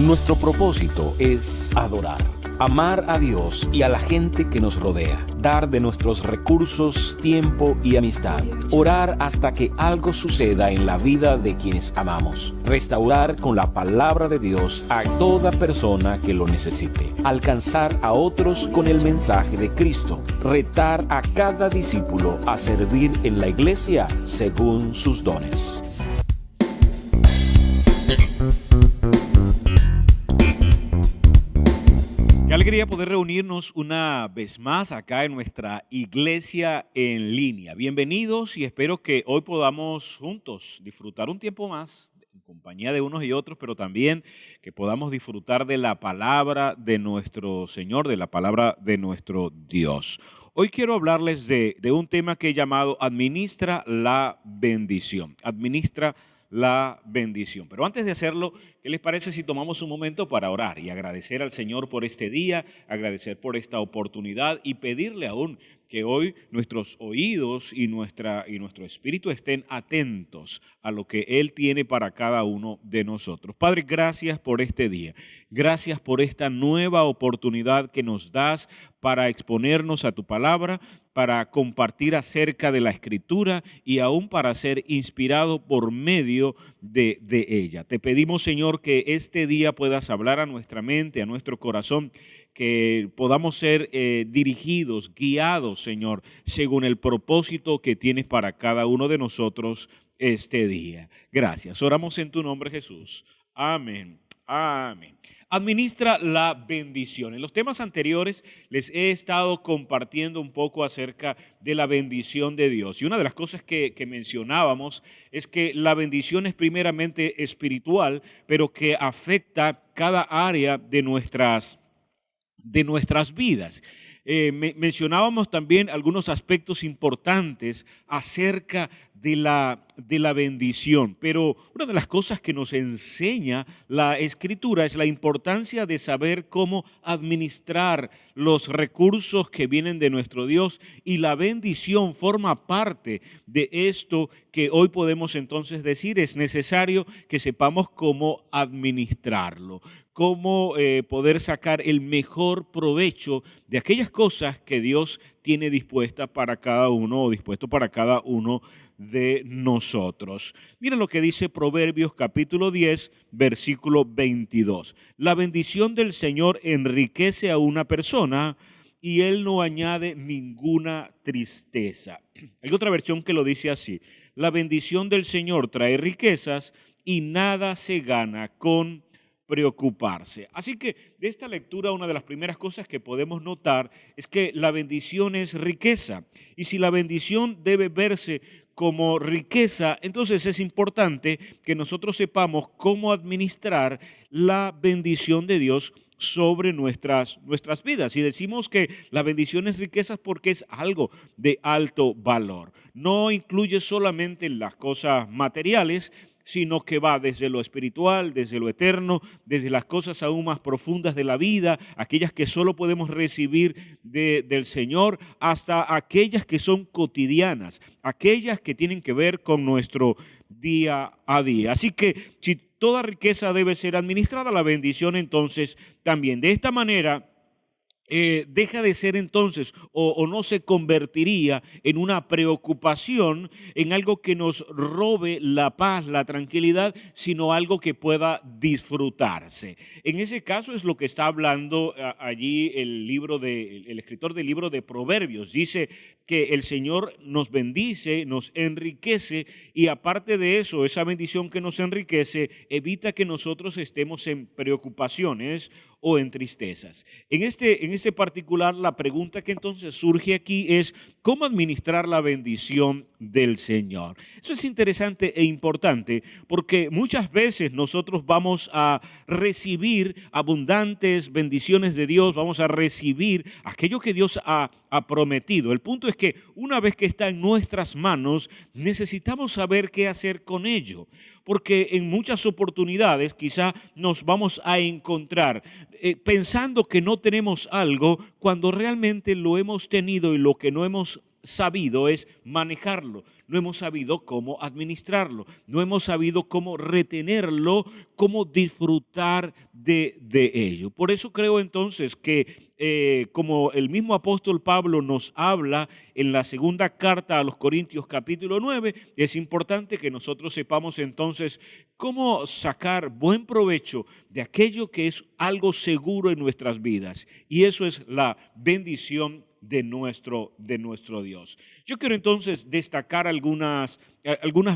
Nuestro propósito es adorar, amar a Dios y a la gente que nos rodea, dar de nuestros recursos, tiempo y amistad, orar hasta que algo suceda en la vida de quienes amamos, restaurar con la palabra de Dios a toda persona que lo necesite, alcanzar a otros con el mensaje de Cristo, retar a cada discípulo a servir en la iglesia según sus dones. Qué alegría poder reunirnos una vez más acá en nuestra iglesia en línea. Bienvenidos y espero que hoy podamos juntos disfrutar un tiempo más en compañía de unos y otros, pero también que podamos disfrutar de la palabra de nuestro Señor, de la palabra de nuestro Dios. Hoy quiero hablarles de un tema que he llamado Administra la bendición. Administra la bendición. Pero antes de hacerlo, ¿qué les parece si tomamos un momento para orar y agradecer al Señor por este día, agradecer por esta oportunidad y pedirle aún que hoy nuestros oídos y nuestro espíritu estén atentos a lo que Él tiene para cada uno de nosotros? Padre, gracias por este día. Gracias por esta nueva oportunidad que nos das para exponernos a tu palabra, para compartir acerca de la Escritura y aún para ser inspirado por medio de ella. Te pedimos, Señor, que este día puedas hablar a nuestra mente, a nuestro corazón, que podamos ser dirigidos, guiados, Señor, según el propósito que tienes para cada uno de nosotros este día. Gracias. Oramos en tu nombre, Jesús. Amén. Amén. Administra la bendición. En los temas anteriores les he estado compartiendo un poco acerca de la bendición de Dios. Y una de las cosas que mencionábamos es que la bendición es primeramente espiritual, pero que afecta cada área de nuestras vidas. Mencionábamos también algunos aspectos importantes acerca de la bendición, pero una de las cosas que nos enseña la Escritura es la importancia de saber cómo administrar los recursos que vienen de nuestro Dios, y la bendición forma parte de esto que hoy podemos entonces decir es necesario que sepamos cómo administrarlo, cómo poder sacar el mejor provecho de aquellas cosas que Dios tiene dispuestas para cada uno o dispuesto para cada uno de nosotros. Miren lo que dice Proverbios capítulo 10, versículo 22. La bendición del Señor enriquece a una persona y Él no añade ninguna tristeza. Hay otra versión que lo dice así: la bendición del Señor trae riquezas y nada se gana con preocuparse. Así que de esta lectura una de las primeras cosas que podemos notar es que la bendición es riqueza, y si la bendición debe verse como riqueza, entonces es importante que nosotros sepamos cómo administrar la bendición de Dios sobre nuestras vidas. Y decimos que la bendición es riqueza porque es algo de alto valor. No incluye solamente las cosas materiales, sino que va desde lo espiritual, desde lo eterno, desde las cosas aún más profundas de la vida, aquellas que solo podemos recibir del Señor, hasta aquellas que son cotidianas, aquellas que tienen que ver con nuestro día a día. Así que si toda riqueza debe ser administrada, la bendición entonces también. De esta manera deja de ser entonces o no se convertiría en una preocupación, en algo que nos robe la paz, la tranquilidad, sino algo que pueda disfrutarse. En ese caso es lo que está hablando allí el escritor del libro de Proverbios. Dice que el Señor nos bendice, nos enriquece, y aparte de eso, esa bendición que nos enriquece evita que nosotros estemos en preocupaciones o en tristezas. En este particular, la pregunta que entonces surge aquí es: ¿cómo administrar la bendición del Señor? Eso es interesante e importante, porque muchas veces nosotros vamos a recibir abundantes bendiciones de Dios, vamos a recibir aquello que Dios ha prometido. El punto es que una vez que está en nuestras manos, necesitamos saber qué hacer con ello, porque en muchas oportunidades quizá nos vamos a encontrar pensando que no tenemos algo cuando realmente lo hemos tenido, y lo que no hemos sabido es manejarlo, no hemos sabido cómo administrarlo, no hemos sabido cómo retenerlo, cómo disfrutar de ello. Por eso creo entonces que como el mismo apóstol Pablo nos habla en la segunda carta a los Corintios capítulo 9, es importante que nosotros sepamos entonces cómo sacar buen provecho de aquello que es algo seguro en nuestras vidas. Y eso es la bendición de nuestro Dios. Yo quiero entonces destacar algunas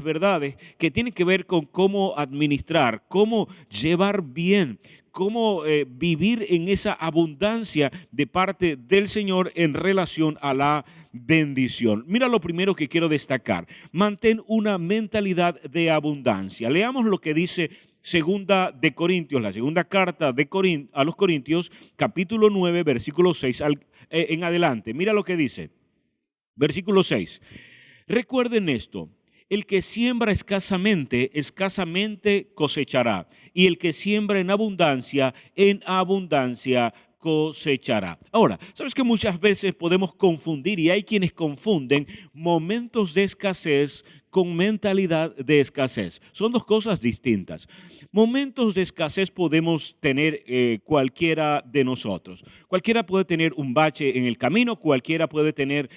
verdades que tienen que ver con cómo administrar, cómo llevar bien, cómo vivir en esa abundancia de parte del Señor en relación a la bendición. Mira lo primero que quiero destacar. Mantén una mentalidad de abundancia. Leamos lo que dice Segunda de Corintios, la segunda carta a los Corintios, capítulo 9, versículo 6 en adelante. Mira lo que dice. Versículo 6. Recuerden esto. El que siembra escasamente, escasamente cosechará. Y el que siembra en abundancia cosechará. Ahora, sabes que muchas veces podemos confundir, y hay quienes confunden momentos de escasez con mentalidad de escasez. Son dos cosas distintas. Momentos de escasez podemos tener cualquiera de nosotros. Cualquiera puede tener un bache en el camino, cualquiera puede tener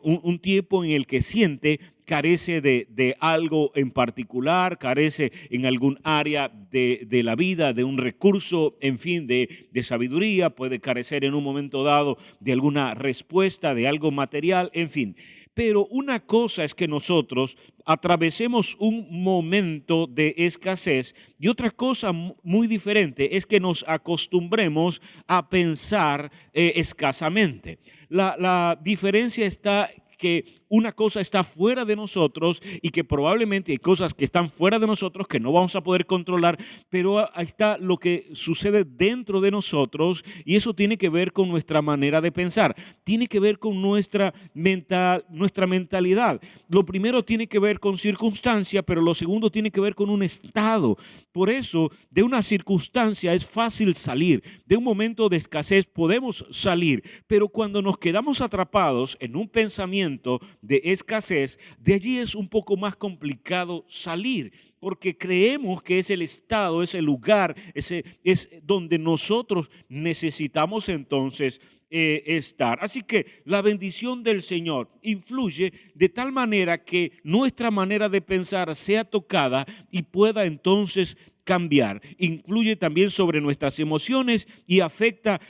un tiempo en el que siente carece de algo en particular, carece en algún área de la vida, de un recurso, en fin, de sabiduría, puede carecer en un momento dado de alguna respuesta, de algo material, en fin. Pero una cosa es que nosotros atravesemos un momento de escasez y otra cosa muy diferente es que nos acostumbremos a pensar escasamente. La diferencia está que una cosa está fuera de nosotros y que probablemente hay cosas que están fuera de nosotros que no vamos a poder controlar, pero ahí está lo que sucede dentro de nosotros y eso tiene que ver con nuestra manera de pensar, tiene que ver con nuestra mentalidad. Lo primero tiene que ver con circunstancia, pero lo segundo tiene que ver con un estado. Por eso, de una circunstancia es fácil salir, de un momento de escasez podemos salir, pero cuando nos quedamos atrapados en un pensamiento de escasez, de allí es un poco más complicado salir, porque creemos que es el estado, es el lugar, es donde nosotros necesitamos entonces estar. Así que la bendición del Señor influye de tal manera que nuestra manera de pensar sea tocada y pueda entonces cambiar. Influye también sobre nuestras emociones y afecta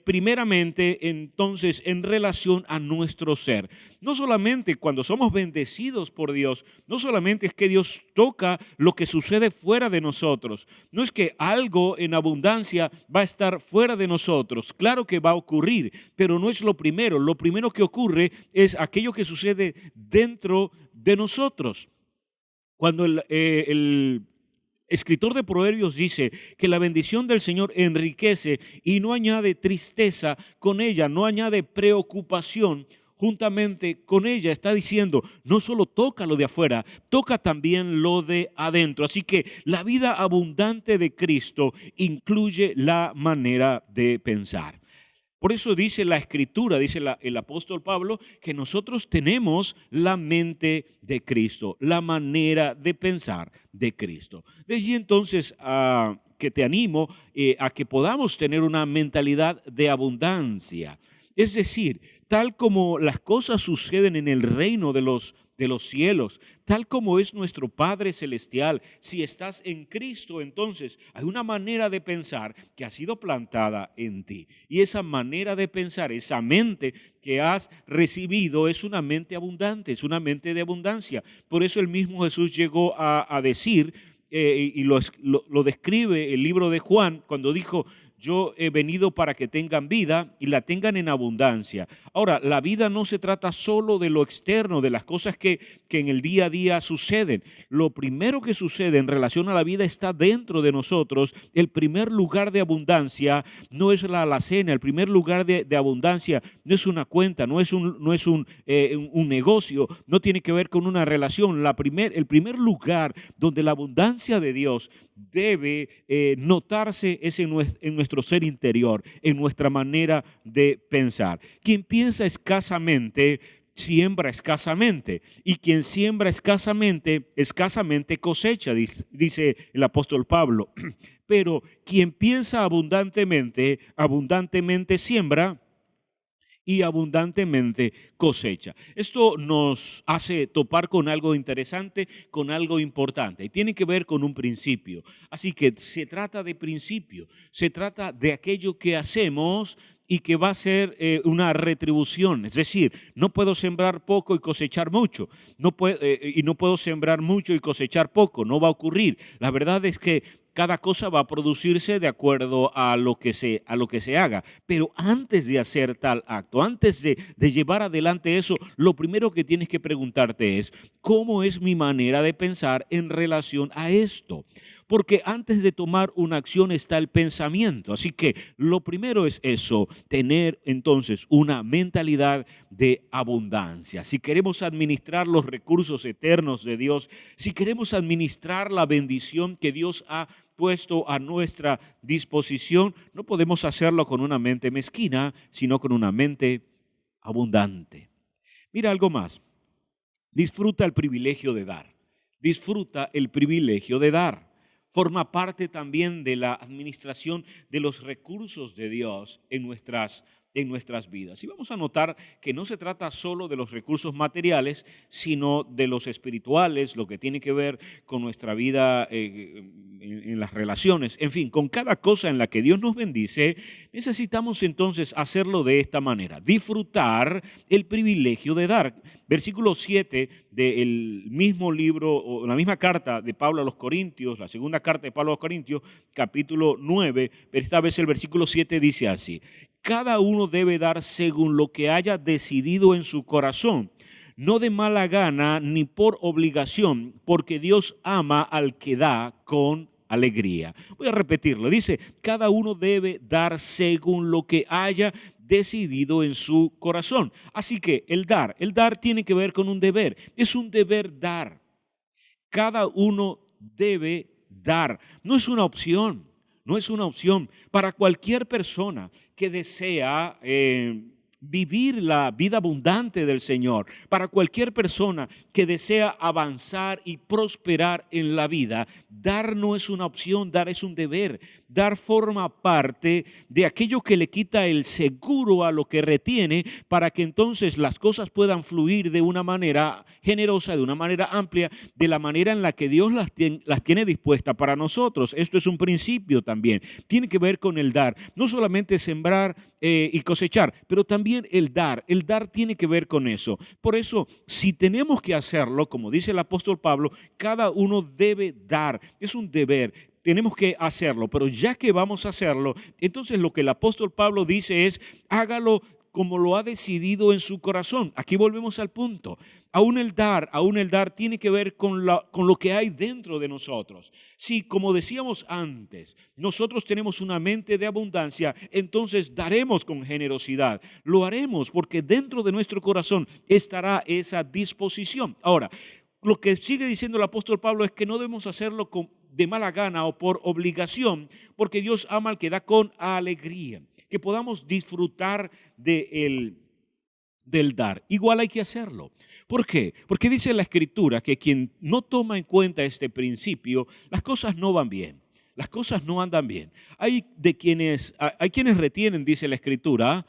primeramente entonces en relación a nuestro ser. No solamente cuando somos bendecidos por Dios, no solamente es que Dios toca lo que sucede fuera de nosotros, no es que algo en abundancia va a estar fuera de nosotros, claro que va a ocurrir, pero no es lo primero que ocurre es aquello que sucede dentro de nosotros. Cuando el escritor de Proverbios dice que la bendición del Señor enriquece y no añade tristeza con ella, no añade preocupación juntamente con ella. Está diciendo, no solo toca lo de afuera, toca también lo de adentro. Así que la vida abundante de Cristo incluye la manera de pensar. Por eso dice la Escritura, dice el apóstol Pablo, que nosotros tenemos la mente de Cristo, la manera de pensar de Cristo. De allí entonces que te animo a que podamos tener una mentalidad de abundancia. Es decir, tal como las cosas suceden en el reino de los cielos, tal como es nuestro Padre Celestial, si estás en Cristo, entonces hay una manera de pensar que ha sido plantada en ti. Y esa manera de pensar, esa mente que has recibido es una mente abundante, es una mente de abundancia. Por eso el mismo Jesús llegó a decir, y lo describe el libro de Juan, cuando dijo, yo he venido para que tengan vida y la tengan en abundancia. Ahora, la vida no se trata solo de lo externo, de las cosas que en el día a día suceden. Lo primero que sucede en relación a la vida está dentro de nosotros. El primer lugar de abundancia no es la alacena, el primer lugar de abundancia no es una cuenta, no es un negocio, no tiene que ver con una relación. El primer lugar donde la abundancia de Dios debe notarse es en nuestro ser interior, en nuestra manera de pensar. Quien piensa escasamente siembra escasamente, y quien siembra escasamente, escasamente cosecha, dice el apóstol Pablo. Pero quien piensa abundantemente, abundantemente siembra y abundantemente cosecha. Esto nos hace topar con algo interesante, con algo importante, y tiene que ver con un principio. Así que se trata de principio, se trata de aquello que hacemos y que va a ser una retribución. Es decir, no puedo sembrar poco y cosechar mucho, y no puedo sembrar mucho y cosechar poco, no va a ocurrir. La verdad es que cada cosa va a producirse de acuerdo a lo que se haga. Pero antes de hacer tal acto, antes de llevar adelante eso, lo primero que tienes que preguntarte es, ¿cómo es mi manera de pensar en relación a esto? Porque antes de tomar una acción está el pensamiento. Así que lo primero es eso, tener entonces una mentalidad de abundancia. Si queremos administrar los recursos eternos de Dios, si queremos administrar la bendición que Dios ha puesto a nuestra disposición, no podemos hacerlo con una mente mezquina, sino con una mente abundante. Mira algo más. Disfruta el privilegio de dar. Disfruta el privilegio de dar. Forma parte también de la administración de los recursos de Dios en nuestras vidas. Y vamos a notar que no se trata solo de los recursos materiales, sino de los espirituales, lo que tiene que ver con nuestra vida en las relaciones. En fin, con cada cosa en la que Dios nos bendice, necesitamos entonces hacerlo de esta manera, disfrutar el privilegio de dar. Versículo 7 del mismo libro, o la misma carta de Pablo a los Corintios, la segunda carta de Pablo a los Corintios, capítulo 9, pero esta vez el versículo 7 dice así: cada uno debe dar según lo que haya decidido en su corazón, no de mala gana ni por obligación, porque Dios ama al que da con alegría. Voy a repetirlo. Dice, cada uno debe dar según lo que haya decidido en su corazón. Así que el dar tiene que ver con un deber. Es un deber dar. Cada uno debe dar. No es una opción. No es una opción para cualquier persona que desea vivir la vida abundante del Señor. Para cualquier persona que desea avanzar y prosperar en la vida, dar no es una opción, dar es un deber. Dar forma parte de aquello que le quita el seguro a lo que retiene, para que entonces las cosas puedan fluir de una manera generosa, de una manera amplia, de la manera en la que Dios las tiene dispuesta para nosotros. Esto es un principio también. Tiene que ver con el dar. No solamente sembrar y cosechar, pero también el dar. El dar tiene que ver con eso. Por eso, si tenemos que hacerlo, como dice el apóstol Pablo, cada uno debe dar. Es un deber. Tenemos que hacerlo, pero ya que vamos a hacerlo, entonces lo que el apóstol Pablo dice es, hágalo como lo ha decidido en su corazón. Aquí volvemos al punto. Aún el dar tiene que ver con lo que hay dentro de nosotros. Si, como decíamos antes, nosotros tenemos una mente de abundancia, entonces daremos con generosidad. Lo haremos porque dentro de nuestro corazón estará esa disposición. Ahora, lo que sigue diciendo el apóstol Pablo es que no debemos hacerlo de mala gana o por obligación, porque Dios ama al que da con alegría. Que podamos disfrutar del dar. Igual hay que hacerlo. ¿Por qué? Porque dice la Escritura que quien no toma en cuenta este principio, las cosas no van bien. Las cosas no andan bien. Hay quienes retienen, dice la Escritura,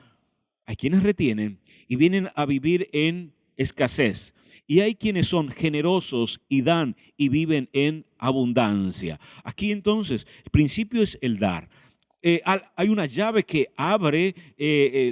hay quienes retienen y vienen a vivir en escasez. Y hay quienes son generosos y dan y viven en abundancia. Aquí entonces, el principio es el dar. Hay una llave que abre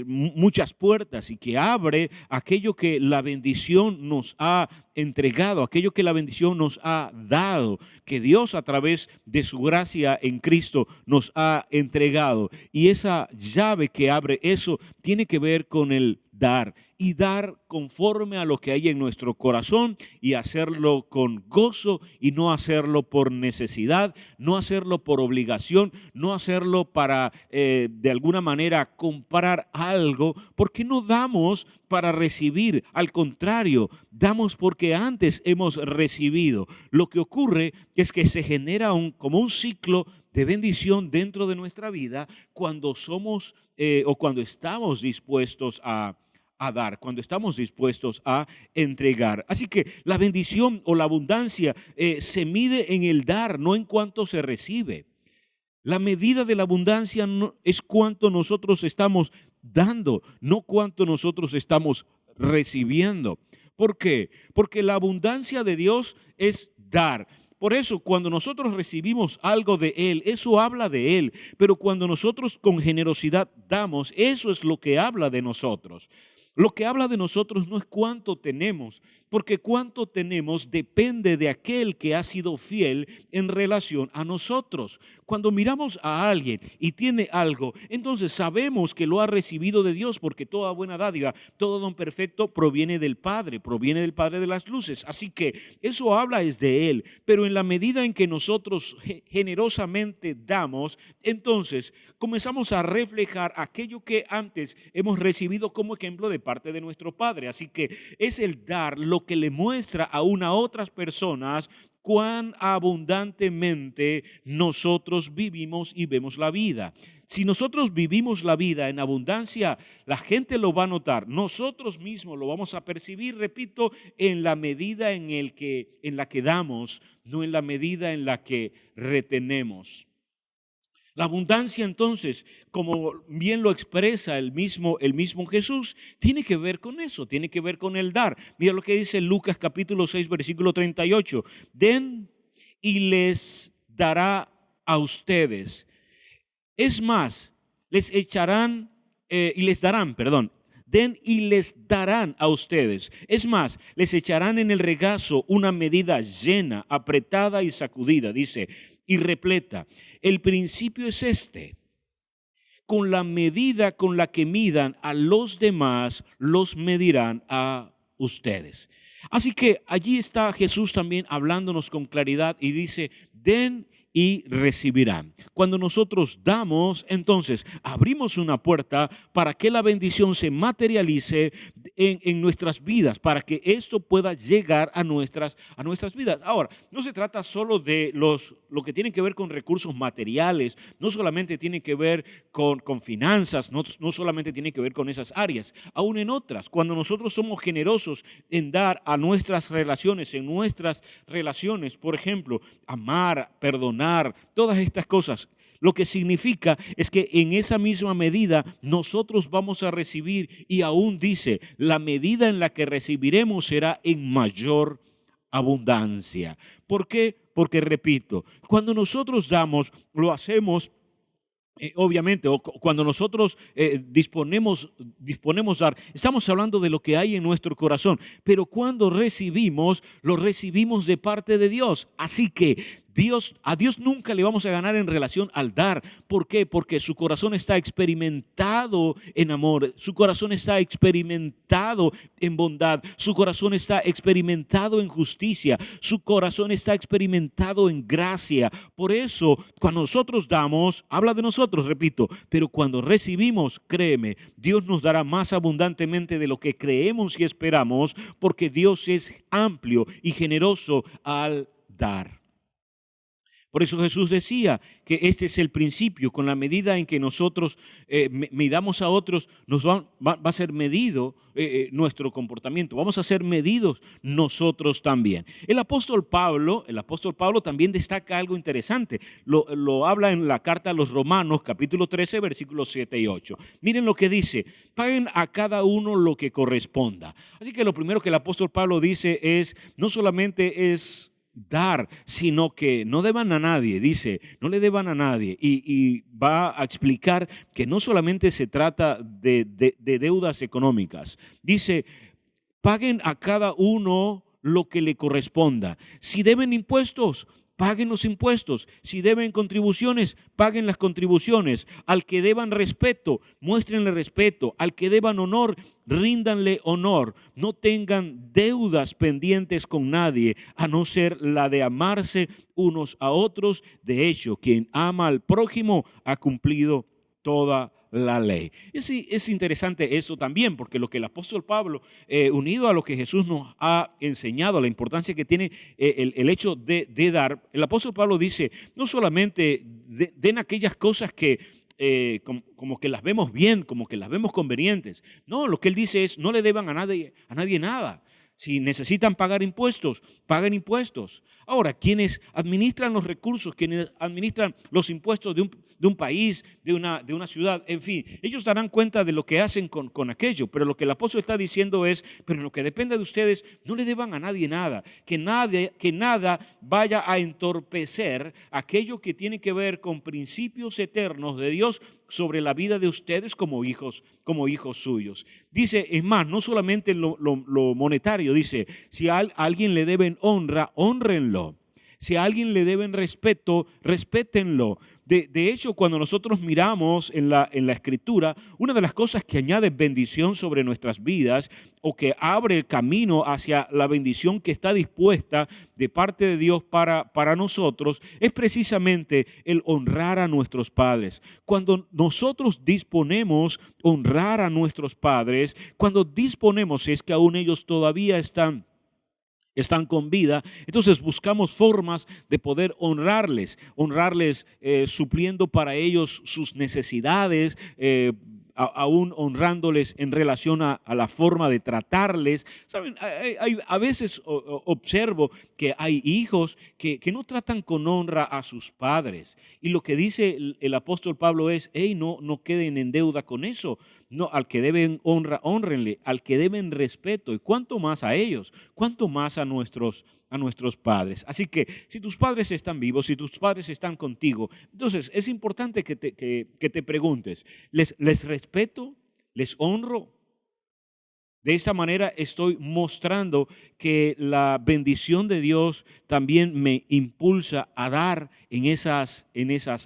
muchas puertas y que abre aquello que la bendición nos ha entregado, aquello que la bendición nos ha dado, que Dios a través de su gracia en Cristo nos ha entregado. Y esa llave que abre eso tiene que ver con el dar, y dar conforme a lo que hay en nuestro corazón, y hacerlo con gozo y no hacerlo por necesidad, no hacerlo por obligación, no hacerlo para de alguna manera comprar algo, porque no damos para recibir, al contrario, damos porque antes hemos recibido. Lo que ocurre es que se genera como un ciclo de bendición dentro de nuestra vida cuando somos o cuando estamos dispuestos a a dar, cuando estamos dispuestos a entregar. Así que la bendición o la abundancia se mide en el dar, no en cuánto se recibe. La medida de la abundancia es cuánto nosotros estamos dando, no cuánto nosotros estamos recibiendo. ¿Por qué? Porque la abundancia de Dios es dar. Por eso, cuando nosotros recibimos algo de Él, eso habla de Él. Pero cuando nosotros con generosidad damos, eso es lo que habla de nosotros. Lo que habla de nosotros no es cuánto tenemos, porque cuánto tenemos depende de aquel que ha sido fiel en relación a nosotros. Cuando miramos a alguien y tiene algo, entonces sabemos que lo ha recibido de Dios, porque toda buena dádiva, todo don perfecto proviene del Padre de las luces. Así que eso habla es de Él, pero en la medida en que nosotros generosamente damos, entonces comenzamos a reflejar aquello que antes hemos recibido como ejemplo de parte de nuestro Padre. Así que es el dar lo que le muestra aún a otras personas cuán abundantemente nosotros vivimos y vemos la vida. Si nosotros vivimos la vida en abundancia, la gente lo va a notar. Nosotros mismos lo vamos a percibir, repito, en la medida en la que damos, no en la medida en la que retenemos. La abundancia, entonces, como bien lo expresa el mismo Jesús, tiene que ver con eso, tiene que ver con el dar. Mira lo que dice Lucas capítulo 6, versículo 38. Den y les dará a ustedes. Es más, les echarán y les darán, perdón. Den y les darán a ustedes. Es más, les echarán en el regazo una medida llena, apretada y sacudida, dice, y repleta. El principio es este: con la medida con la que midan a los demás, los medirán a ustedes. Así que allí está Jesús también hablándonos con claridad y dice: den y recibirán. Cuando nosotros damos, entonces abrimos una puerta para que la bendición se materialice en nuestras vidas, para que esto pueda llegar a nuestras vidas. Ahora, no se trata solo de lo que tiene que ver con recursos materiales, no solamente tiene que ver con finanzas, no solamente tiene que ver con esas áreas, aún en otras. Cuando nosotros somos generosos en dar a nuestras relaciones, por ejemplo, amar, perdonar, todas estas cosas, lo que significa es que en esa misma medida nosotros vamos a recibir, y aún dice, la medida en la que recibiremos será en mayor abundancia. ¿Por qué? Porque, repito, cuando nosotros damos, lo hacemos obviamente, o cuando nosotros disponemos dar, estamos hablando de lo que hay en nuestro corazón, pero cuando recibimos, lo recibimos de parte de Dios. Así que a Dios nunca le vamos a ganar en relación al dar. ¿Por qué? Porque su corazón está experimentado en amor, su corazón está experimentado en bondad, su corazón está experimentado en justicia, su corazón está experimentado en gracia. Por eso, cuando nosotros damos, habla de nosotros, repito, pero cuando recibimos, créeme, Dios nos dará más abundantemente de lo que creemos y esperamos, porque Dios es amplio y generoso al dar. Por eso Jesús decía que este es el principio. Con la medida en que nosotros midamos a otros, nos va a ser medido nuestro comportamiento. Vamos a ser medidos nosotros también. El apóstol Pablo también destaca algo interesante. Lo habla en la carta a los Romanos, capítulo 13, versículos 7 y 8. Miren lo que dice: paguen a cada uno lo que corresponda. Así que lo primero que el apóstol Pablo dice es, no solamente es dar, sino que no deban a nadie. Dice, no le deban a nadie, y va a explicar que no solamente se trata de deudas económicas. Dice, paguen a cada uno lo que le corresponda. Si deben impuestos, paguen los impuestos. Si deben contribuciones, paguen las contribuciones. Al que deban respeto, muéstrenle respeto. Al que deban honor, ríndanle honor. No tengan deudas pendientes con nadie, a no ser la de amarse unos a otros. De hecho, quien ama al prójimo ha cumplido toda la ley. Es interesante eso también, porque lo que el apóstol Pablo, unido a lo que Jesús nos ha enseñado, la importancia que tiene el hecho de dar, el apóstol Pablo dice, no solamente den aquellas cosas que como que las vemos bien, como que las vemos convenientes. No, lo que él dice es, no le deban a nadie nada. Si necesitan pagar impuestos, paguen impuestos. Ahora, quienes administran los recursos, quienes administran los impuestos de un país, de una ciudad, en fin, ellos darán cuenta de lo que hacen con aquello. Pero lo que el apóstol está diciendo es, pero en lo que dependa de ustedes, no le deban a nadie nada. Que nada vaya a entorpecer aquello que tiene que ver con principios eternos de Dios sobre la vida de ustedes como hijos suyos. Dice, es más, no solamente lo monetario, dice, si a alguien le deben honra, hónrenlo. Si a alguien le deben respeto, respétenlo. De hecho, cuando nosotros miramos en la Escritura, una de las cosas que añade bendición sobre nuestras vidas o que abre el camino hacia la bendición que está dispuesta de parte de Dios para nosotros es precisamente el honrar a nuestros padres. Cuando nosotros disponemos honrar a nuestros padres, cuando disponemos es que aún ellos todavía están con vida, entonces buscamos formas de poder honrarles supliendo para ellos sus necesidades, aún honrándoles en relación a la forma de tratarles. ¿Saben? A veces observo que hay hijos que no tratan con honra a sus padres. Y lo que dice el apóstol Pablo es, no queden en deuda con eso. No, al que deben honra, hónrenle, al que deben respeto. Y cuánto más a ellos, cuánto más a nuestros padres. Así que si tus padres están vivos, si tus padres están contigo, entonces es importante que te preguntes, ¿les respeto? ¿Les honro? De esta manera estoy mostrando que la bendición de Dios también me impulsa a dar en esas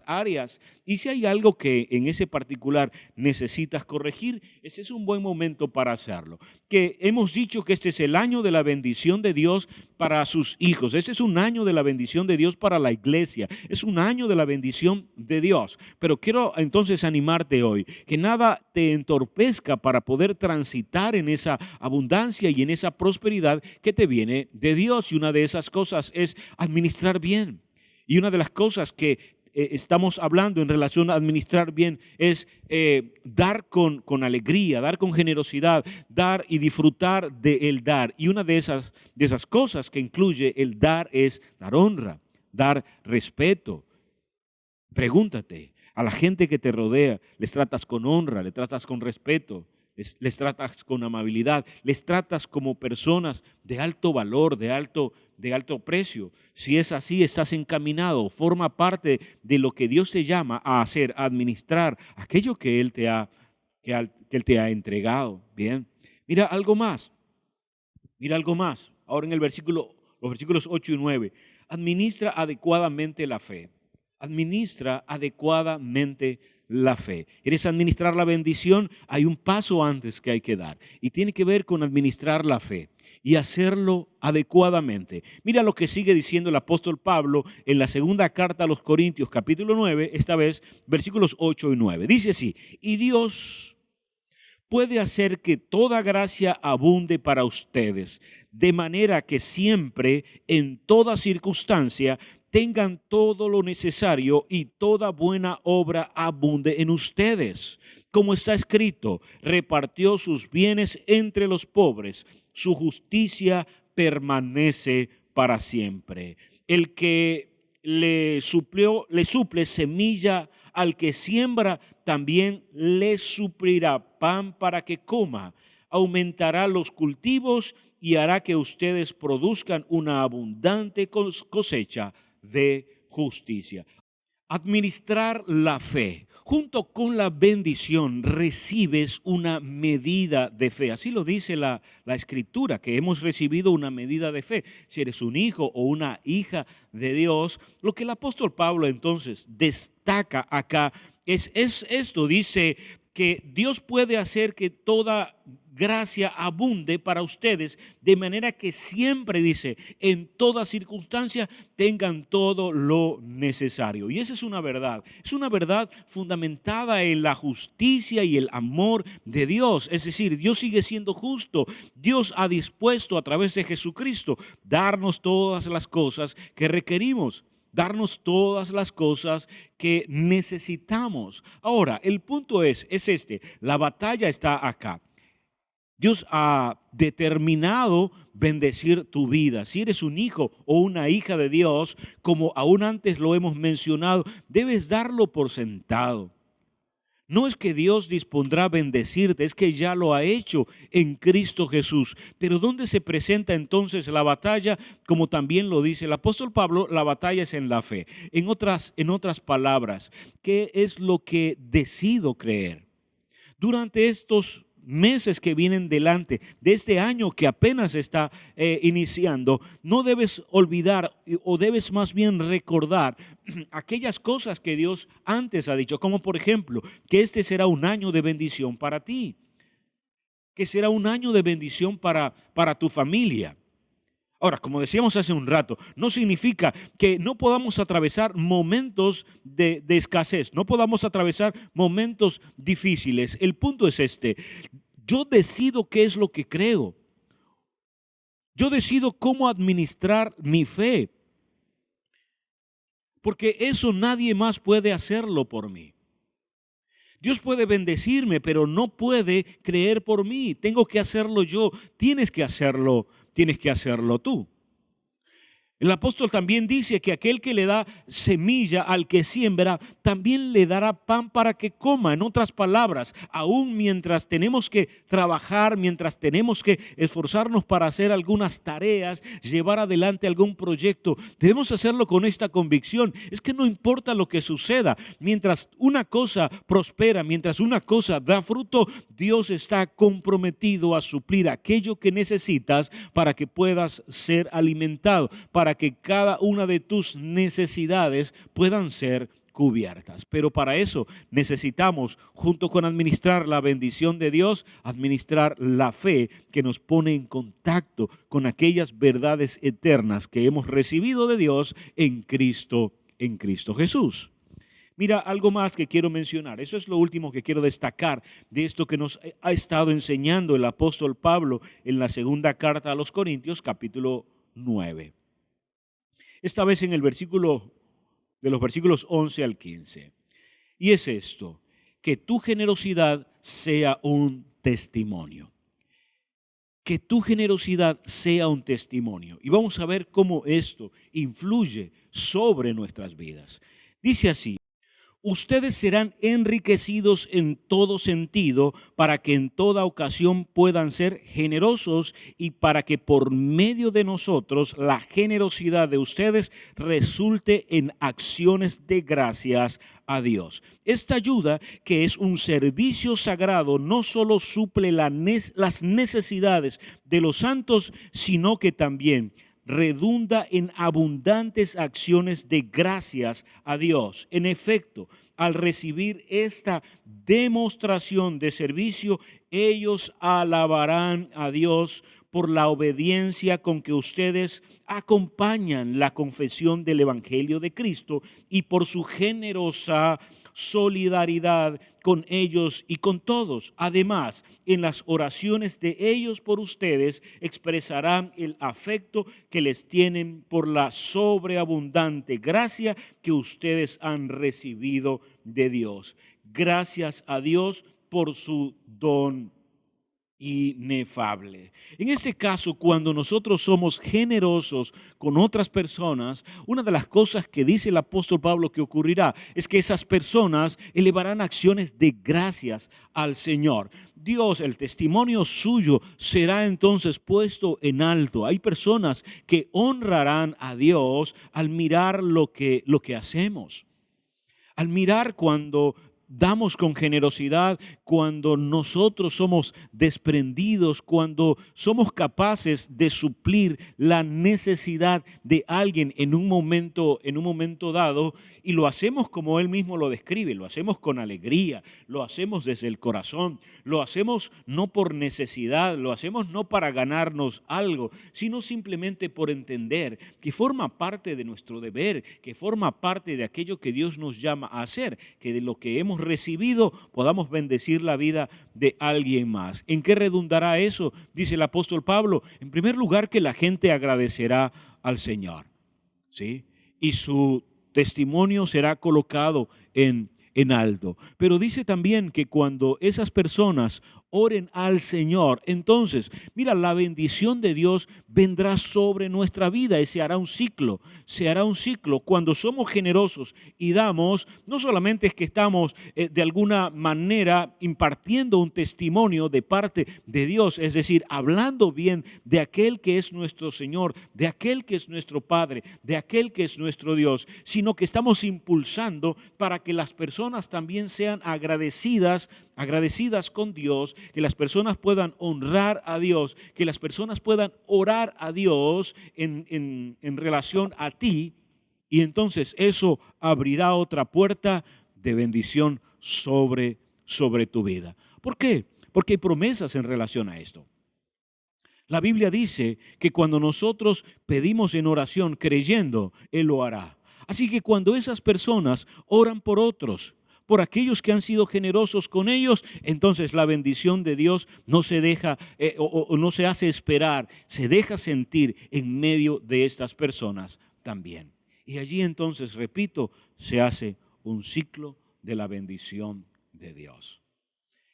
áreas. Y si hay algo que en ese particular necesitas corregir, ese es un buen momento para hacerlo. Que hemos dicho que este es el año de la bendición de Dios para sus hijos. Este es un año de la bendición de Dios para la iglesia. Es un año de la bendición de Dios. Pero quiero entonces animarte hoy, que nada te entorpezca para poder transitar en esa abundancia y en esa prosperidad que te viene de Dios. Y una de esas cosas es administrar bien. Y una de las cosas que estamos hablando en relación a administrar bien es dar con alegría, dar con generosidad, dar y disfrutar del dar. Y una de esas cosas que incluye el dar es dar honra, dar respeto. Pregúntate, a la gente que te rodea, ¿les tratas con honra, les tratas con respeto? Les tratas con amabilidad, les tratas como personas de alto valor, de alto precio. Si es así, estás encaminado, forma parte de lo que Dios te llama a hacer, a administrar aquello que Él te ha entregado. Bien, mira algo más. Ahora en los versículos 8 y 9. Administra adecuadamente la fe. Administra adecuadamente la fe. ¿Quieres administrar la bendición? Hay un paso antes que hay que dar y tiene que ver con administrar la fe y hacerlo adecuadamente. Mira lo que sigue diciendo el apóstol Pablo en la segunda carta a los Corintios, capítulo 9, esta vez versículos 8 y 9. Dice así: y Dios puede hacer que toda gracia abunde para ustedes, de manera que siempre, en toda circunstancia, tengan todo lo necesario y toda buena obra abunde en ustedes. Como está escrito, repartió sus bienes entre los pobres, su justicia permanece para siempre. El que le suple semilla al que siembra, también le suplirá pan para que coma. Aumentará los cultivos y hará que ustedes produzcan una abundante cosecha de justicia. Administrar la fe. Junto con la bendición recibes una medida de fe. Así lo dice la Escritura, que hemos recibido una medida de fe. Si eres un hijo o una hija de Dios, lo que el apóstol Pablo entonces destaca acá es esto. Dice que Dios puede hacer que toda gracia abunde para ustedes, de manera que siempre, dice, en toda circunstancia tengan todo lo necesario. Y esa es una verdad fundamentada en la justicia y el amor de Dios. Es decir, Dios sigue siendo justo. Dios ha dispuesto a través de Jesucristo darnos todas las cosas que requerimos. darnos todas las cosas que necesitamos. Ahora, el punto es este, la batalla está acá. Dios ha determinado bendecir tu vida. Si eres un hijo o una hija de Dios, como aún antes lo hemos mencionado, debes darlo por sentado. No es que Dios dispondrá bendecirte, es que ya lo ha hecho en Cristo Jesús. Pero ¿dónde se presenta entonces la batalla? Como también lo dice el apóstol Pablo, la batalla es en la fe. En otras palabras, ¿qué es lo que decido creer? Durante estos meses que vienen delante de este año que apenas está iniciando, no debes olvidar o debes más bien recordar aquellas cosas que Dios antes ha dicho, como por ejemplo, que este será un año de bendición para ti, que será un año de bendición para tu familia. Ahora, como decíamos hace un rato, no significa que no podamos atravesar momentos de escasez, no podamos atravesar momentos difíciles. El punto es este: yo decido qué es lo que creo. Yo decido cómo administrar mi fe, porque eso nadie más puede hacerlo por mí. Dios puede bendecirme, pero no puede creer por mí. Tengo que hacerlo yo. Tienes que hacerlo tú. El apóstol también dice que aquel que le da semilla al que siembra, también le dará pan para que coma. En otras palabras, aún mientras tenemos que trabajar, mientras tenemos que esforzarnos para hacer algunas tareas, llevar adelante algún proyecto, debemos hacerlo con esta convicción. Es que no importa lo que suceda, mientras una cosa prospera, mientras una cosa da fruto, Dios está comprometido a suplir aquello que necesitas para que puedas ser alimentado, para que cada una de tus necesidades puedan ser cubiertas. Pero para eso necesitamos, junto con administrar la bendición de Dios, administrar la fe que nos pone en contacto con aquellas verdades eternas que hemos recibido de Dios en Cristo Jesús. Mira, algo más que quiero mencionar. Eso es lo último que quiero destacar de esto que nos ha estado enseñando el apóstol Pablo en la segunda carta a los Corintios, capítulo 9. Esta vez en el versículo de los versículos 11 al 15. Y es esto: que tu generosidad sea un testimonio. Que tu generosidad sea un testimonio. Y vamos a ver cómo esto influye sobre nuestras vidas. Dice así: ustedes serán enriquecidos en todo sentido para que en toda ocasión puedan ser generosos y para que por medio de nosotros la generosidad de ustedes resulte en acciones de gracias a Dios. Esta ayuda, que es un servicio sagrado, no solo suple las necesidades de los santos, sino que también redunda en abundantes acciones de gracias a Dios. En efecto, al recibir esta demostración de servicio, ellos alabarán a Dios por la obediencia con que ustedes acompañan la confesión del Evangelio de Cristo y por su generosa solidaridad con ellos y con todos. Además, en las oraciones de ellos por ustedes expresarán el afecto que les tienen por la sobreabundante gracia que ustedes han recibido de Dios. Gracias a Dios por su don inefable. En este caso, cuando nosotros somos generosos con otras personas, una de las cosas que dice el apóstol Pablo que ocurrirá es que esas personas elevarán acciones de gracias al Señor. Dios, el testimonio suyo será entonces puesto en alto. Hay personas que honrarán a Dios al mirar lo que hacemos, al mirar cuando damos con generosidad, cuando nosotros somos desprendidos, cuando somos capaces de suplir la necesidad de alguien en un momento dado, y lo hacemos como él mismo lo describe, lo hacemos con alegría, lo hacemos desde el corazón, lo hacemos no por necesidad, lo hacemos no para ganarnos algo, sino simplemente por entender que forma parte de nuestro deber, que forma parte de aquello que Dios nos llama a hacer, que de lo que hemos recibido podamos bendecir la vida de alguien más. ¿En qué redundará eso? Dice el apóstol Pablo. En primer lugar, que la gente agradecerá al Señor, ¿sí? y su testimonio será colocado en alto. Pero dice también que cuando esas personas oren al Señor, entonces, mira, la bendición de Dios vendrá sobre nuestra vida y se hará un ciclo. Se hará un ciclo. Cuando somos generosos y damos, no solamente es que estamos de alguna manera impartiendo un testimonio de parte de Dios, es decir, hablando bien de aquel que es nuestro Señor, de aquel que es nuestro Padre, de aquel que es nuestro Dios, sino que estamos impulsando para que las personas también sean agradecidas con Dios, que las personas puedan honrar a Dios, que las personas puedan orar a Dios en relación a ti, y entonces eso abrirá otra puerta de bendición sobre tu vida. ¿Por qué? Porque hay promesas en relación a esto. La Biblia dice que cuando nosotros pedimos en oración creyendo, Él lo hará. Así que cuando esas personas oran por otros, por aquellos que han sido generosos con ellos, entonces la bendición de Dios no se deja o no se hace esperar, se deja sentir en medio de estas personas también. Y allí entonces, repito, se hace un ciclo de la bendición de Dios.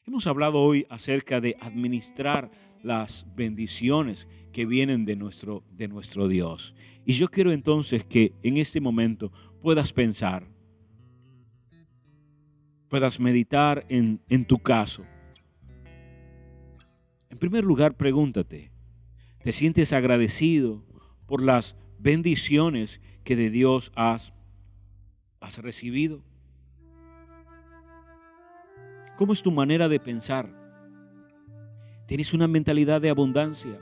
Hemos hablado hoy acerca de administrar las bendiciones que vienen de nuestro Dios. Y yo quiero entonces que en este momento puedas pensar, puedas meditar en tu caso. En primer lugar, pregúntate, ¿te sientes agradecido por las bendiciones que de Dios has recibido? ¿Cómo es tu manera de pensar? ¿Tienes una mentalidad de abundancia?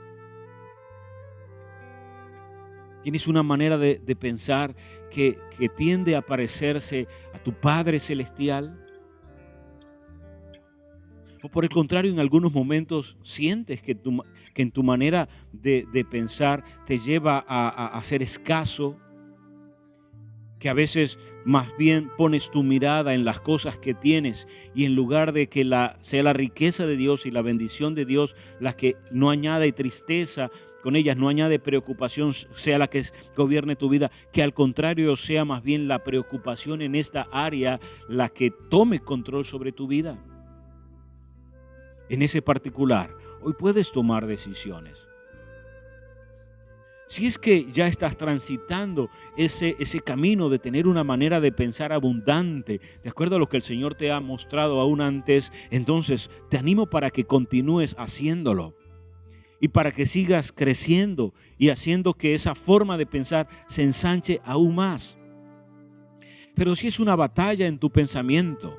¿Tienes una manera de pensar que tiende a parecerse a tu Padre Celestial? ¿O por el contrario, en algunos momentos sientes que en tu manera de pensar te lleva a ser escaso? Que a veces más bien pones tu mirada en las cosas que tienes y en lugar de que sea la riqueza de Dios y la bendición de Dios la que no añade tristeza con ellas, no añade preocupación, sea la que gobierne tu vida, que al contrario sea más bien la preocupación en esta área la que tome control sobre tu vida. En ese particular, hoy puedes tomar decisiones. Si es que ya estás transitando ese camino de tener una manera de pensar abundante, de acuerdo a lo que el Señor te ha mostrado aún antes, entonces te animo para que continúes haciéndolo y para que sigas creciendo y haciendo que esa forma de pensar se ensanche aún más. Pero si es una batalla en tu pensamiento,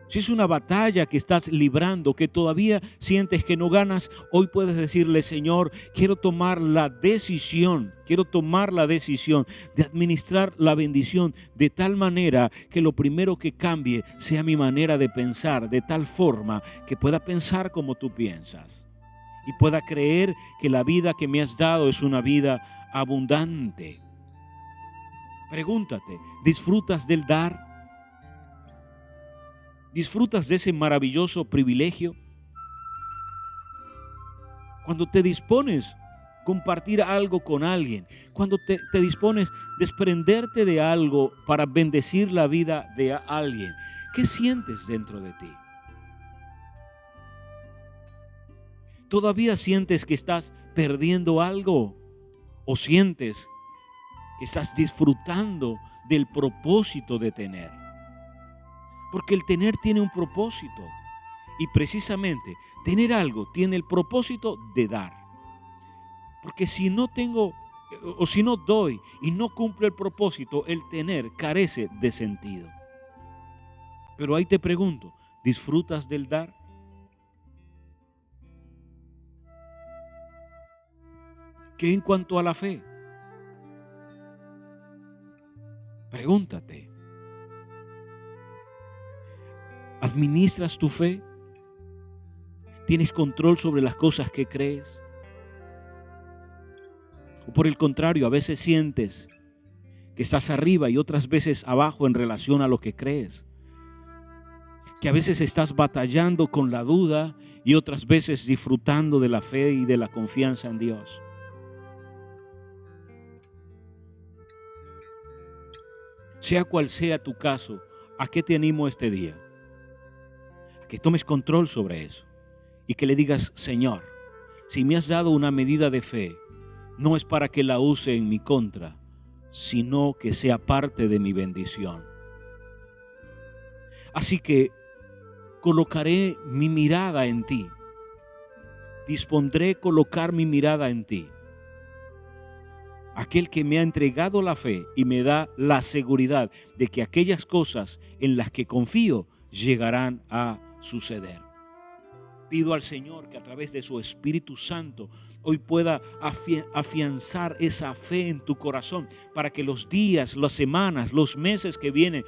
si es una batalla que estás librando, que todavía sientes que no ganas, hoy puedes decirle, Señor, quiero tomar la decisión de administrar la bendición de tal manera que lo primero que cambie sea mi manera de pensar, de tal forma que pueda pensar como tú piensas y pueda creer que la vida que me has dado es una vida abundante. Pregúntate, ¿disfrutas del dar? ¿Disfrutas de ese maravilloso privilegio? Cuando te dispones a compartir algo con alguien, cuando te dispones a desprenderte de algo para bendecir la vida de alguien, ¿qué sientes dentro de ti? ¿Todavía sientes que estás perdiendo algo? ¿O sientes que estás disfrutando del propósito de tener? Porque el tener tiene un propósito y precisamente tener algo tiene el propósito de dar. Porque si no tengo o si no doy y no cumplo el propósito, el tener carece de sentido. Pero ahí te pregunto, ¿disfrutas del dar? ¿Qué en cuanto a la fe? Pregúntate. ¿Administras tu fe? ¿Tienes control sobre las cosas que crees? O por el contrario, a veces sientes que estás arriba y otras veces abajo en relación a lo que crees. Que a veces estás batallando con la duda y otras veces disfrutando de la fe y de la confianza en Dios. Sea cual sea tu caso, ¿a qué te animo este día? A que tomes control sobre eso y que le digas: Señor, si me has dado una medida de fe, no es para que la use en mi contra, sino que sea parte de mi bendición. Así que colocaré mi mirada en ti. Dispondré colocar mi mirada en ti. Aquel que me ha entregado la fe y me da la seguridad de que aquellas cosas en las que confío llegarán a suceder. Pido al Señor que a través de su Espíritu Santo hoy pueda afianzar esa fe en tu corazón para que los días, las semanas, los meses que vienen,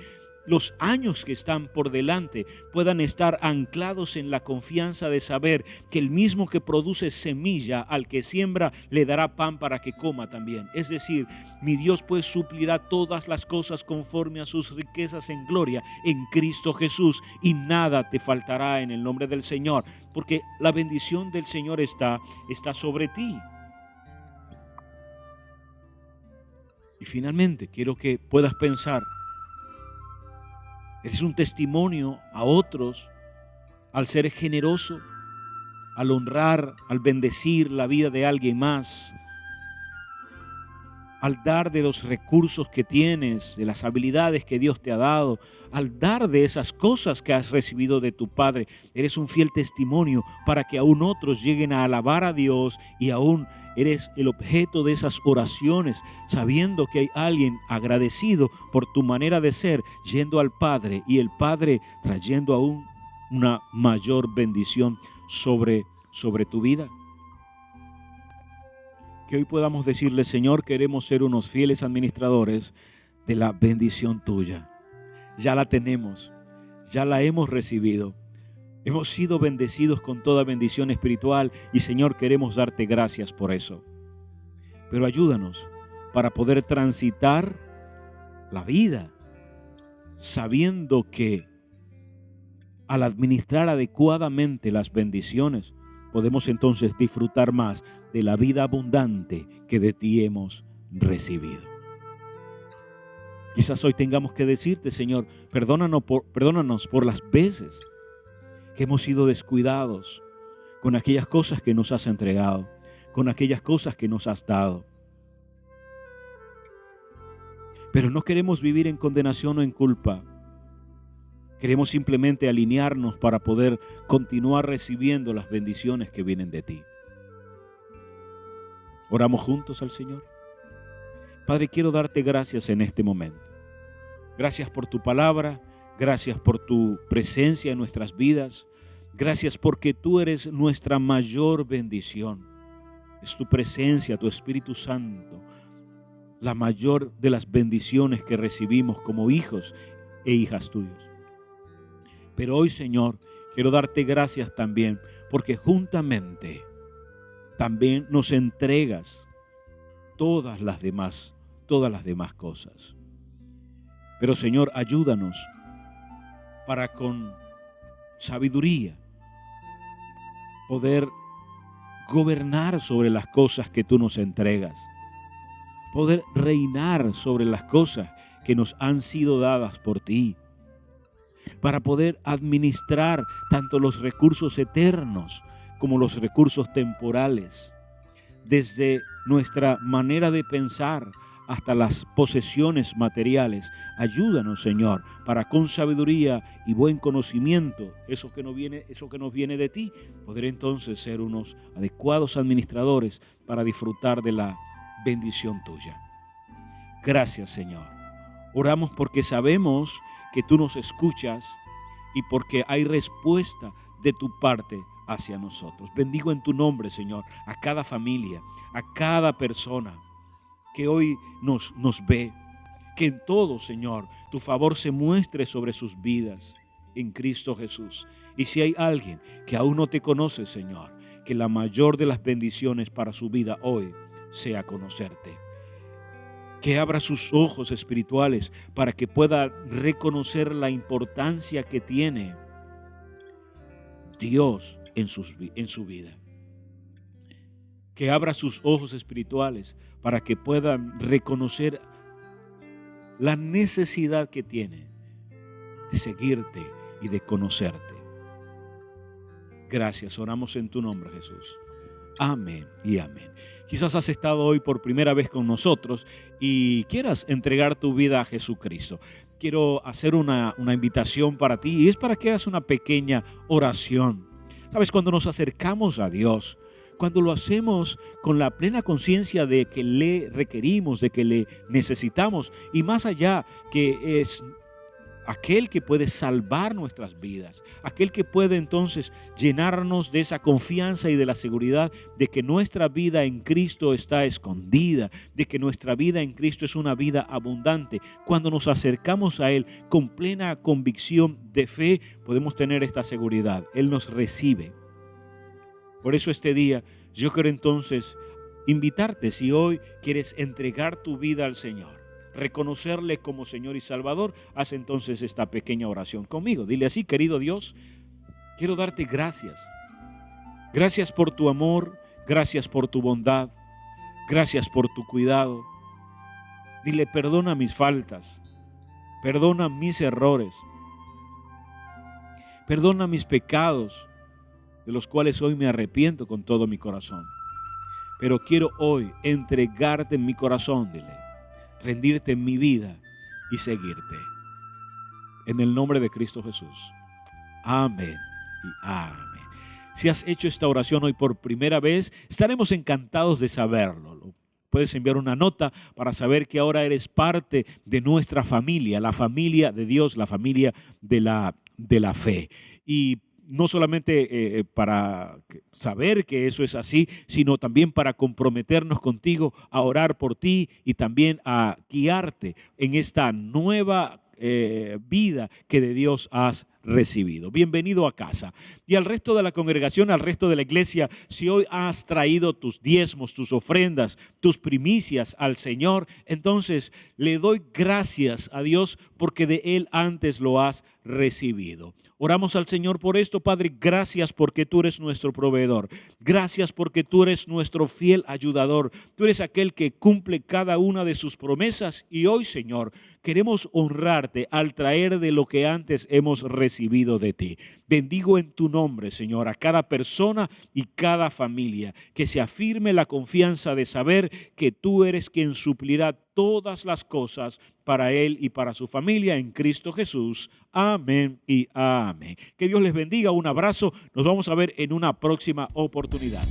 los años que están por delante puedan estar anclados en la confianza de saber que el mismo que produce semilla al que siembra le dará pan para que coma también. Es decir, mi Dios pues suplirá todas las cosas conforme a sus riquezas en gloria en Cristo Jesús, y nada te faltará en el nombre del Señor, porque la bendición del Señor está sobre ti. Y finalmente quiero que puedas pensar: es un testimonio a otros al ser generoso, al honrar, al bendecir la vida de alguien más, al dar de los recursos que tienes, de las habilidades que Dios te ha dado, al dar de esas cosas que has recibido de tu Padre. Eres un fiel testimonio para que aún otros lleguen a alabar a Dios, y aún eres el objeto de esas oraciones, sabiendo que hay alguien agradecido por tu manera de ser, yendo al Padre, y el Padre trayendo aún una mayor bendición sobre tu vida. Que hoy podamos decirle: Señor, queremos ser unos fieles administradores de la bendición tuya. Ya la tenemos, ya la hemos recibido. Hemos sido bendecidos con toda bendición espiritual, y Señor, queremos darte gracias por eso. Pero ayúdanos para poder transitar la vida sabiendo que al administrar adecuadamente las bendiciones, podemos entonces disfrutar más de la vida abundante que de ti hemos recibido. Quizás hoy tengamos que decirte: Señor, perdónanos por las veces que hemos sido descuidados con aquellas cosas que nos has entregado, con aquellas cosas que nos has dado. Pero no queremos vivir en condenación o en culpa. Queremos simplemente alinearnos para poder continuar recibiendo las bendiciones que vienen de ti. Oramos juntos al Señor. Padre, quiero darte gracias en este momento. Gracias por tu palabra. Gracias por tu presencia en nuestras vidas. Gracias porque tú eres nuestra mayor bendición. Es tu presencia, tu Espíritu Santo, la mayor de las bendiciones que recibimos como hijos e hijas tuyas. Pero hoy, Señor, quiero darte gracias también porque juntamente también nos entregas todas las demás cosas. Pero, Señor, ayúdanos para con sabiduría poder gobernar sobre las cosas que tú nos entregas, poder reinar sobre las cosas que nos han sido dadas por ti, para poder administrar tanto los recursos eternos como los recursos temporales, desde nuestra manera de pensar hasta las posesiones materiales. Ayúdanos, Señor, para con sabiduría y buen conocimiento, eso que nos viene de ti, poder entonces ser unos adecuados administradores para disfrutar de la bendición tuya. Gracias, Señor. Oramos porque sabemos que tú nos escuchas y porque hay respuesta de tu parte hacia nosotros. Bendigo en tu nombre, Señor, a cada familia, a cada persona que hoy nos ve. Que en todo, Señor, tu favor se muestre sobre sus vidas en Cristo Jesús. Y si hay alguien que aún no te conoce, Señor, que la mayor de las bendiciones para su vida hoy sea conocerte. Que abra sus ojos espirituales para que pueda reconocer la importancia que tiene Dios en su vida. Que abra sus ojos espirituales para que puedan reconocer la necesidad que tiene de seguirte y de conocerte. Gracias, oramos en tu nombre, Jesús. Amén y amén. Quizás has estado hoy por primera vez con nosotros y quieras entregar tu vida a Jesucristo. Quiero hacer una invitación para ti y es para que hagas una pequeña oración. Sabes, cuando nos acercamos a Dios, cuando lo hacemos con la plena conciencia de que le requerimos, de que le necesitamos y más allá, que es aquel que puede salvar nuestras vidas, aquel que puede entonces llenarnos de esa confianza y de la seguridad de que nuestra vida en Cristo está escondida, de que nuestra vida en Cristo es una vida abundante. Cuando nos acercamos a Él con plena convicción de fe, podemos tener esta seguridad. Él nos recibe. Por eso este día yo quiero entonces invitarte, si hoy quieres entregar tu vida al Señor, reconocerle como Señor y Salvador, haz entonces esta pequeña oración conmigo. Dile así: querido Dios, quiero darte gracias. Gracias por tu amor, gracias por tu bondad, gracias por tu cuidado. Dile: perdona mis faltas, perdona mis errores, perdona mis pecados, de los cuales hoy me arrepiento con todo mi corazón. Pero quiero hoy entregarte mi corazón, dile, rendirte en mi vida y seguirte. En el nombre de Cristo Jesús. Amén y amén. Si has hecho esta oración hoy por primera vez, estaremos encantados de saberlo. Puedes enviar una nota para saber que ahora eres parte de nuestra familia, la familia de Dios, la familia de la fe. Y no solamente para saber que eso es así, sino también para comprometernos contigo a orar por ti y también a guiarte en esta nueva vida que de Dios has recibido. Bienvenido a casa. Y al resto de la congregación, al resto de la iglesia, si hoy has traído tus diezmos, tus ofrendas, tus primicias al Señor, entonces le doy gracias a Dios porque de Él antes lo has recibido. Oramos al Señor por esto. Padre, gracias porque tú eres nuestro proveedor. Gracias porque tú eres nuestro fiel ayudador. Tú eres aquel que cumple cada una de sus promesas. Y hoy, Señor, queremos honrarte al traer de lo que antes hemos recibido de ti. Bendigo en tu nombre, Señor, a cada persona y cada familia. Que se afirme la confianza de saber que tú eres quien suplirá todas las cosas para él y para su familia en Cristo Jesús. Amén y amén. Que Dios les bendiga. Un abrazo. Nos vamos a ver en una próxima oportunidad.